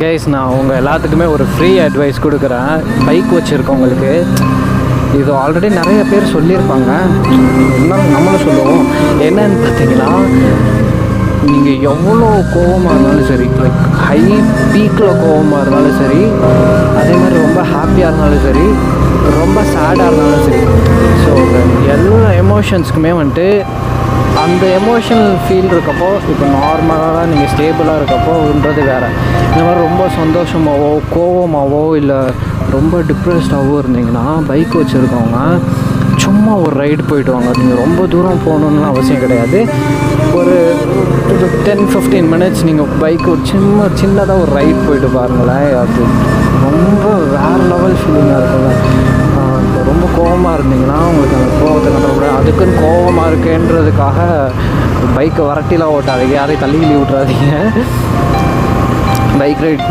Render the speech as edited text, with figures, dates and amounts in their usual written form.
Guys, நான் உங்கள் எல்லாத்துக்குமே ஒரு ஃப்ரீ அட்வைஸ் கொடுக்குறேன். பைக் வச்சுருக்கவங்களுக்கு இது ஆல்ரெடி நிறைய பேர் சொல்லியிருப்பாங்க, இருந்தாலும் நம்மளும் சொல்லுவோம். என்னன்னு பார்த்தீங்கன்னா, நீங்கள் எவ்வளோ கோவமாக இருந்தாலும் சரி, லைக் ஹை பீக்கில் கோவமாக இருந்தாலும் சரி, அதே மாதிரி ரொம்ப ஹாப்பியாக இருந்தாலும் சரி, ரொம்ப சேடாக இருந்தாலும் சரி, ஸோ எல்லா எமோஷன்ஸுக்குமே வந்துட்டு அந்த எமோஷனல் ஃபீல் இருக்கப்போ, இப்போ நார்மலாக நீங்கள் ஸ்டேபிளாக இருக்கப்போன்றது வேறு. இந்த மாதிரி ரொம்ப சந்தோஷமாகவோ கோவமாகவோ இல்லை ரொம்ப டிப்ரெஸ்டாகவோ இருந்தீங்கன்னா, பைக் வச்சுருக்கவங்க சும்மா ஒரு ரைடு போய்ட்டு வாங்க. நீங்கள் ரொம்ப தூரம் போகணுன்னு அவசியம் கிடையாது. ஒரு 10-15 மினிட்ஸ் நீங்கள் பைக் ஒரு சின்னதாக ஒரு ரைட் போய்ட்டு பாருங்களேன். அது ரொம்ப வேறு லெவல் ஃபீலிங்காக இருக்குங்க. இப்போ ரொம்ப கோவமாக இருந்தீங்கன்னா உங்களுக்கு அந்த கோவத்தை கண்ட்ரோல், அதுக்குன்னு கோவமாக இருக்கேன்றதுக்காக பைக்கை வரட்டிலாம் ஓட்டாதீங்க, யாரையும் தள்ளி விட்றாதீங்க. Bike ride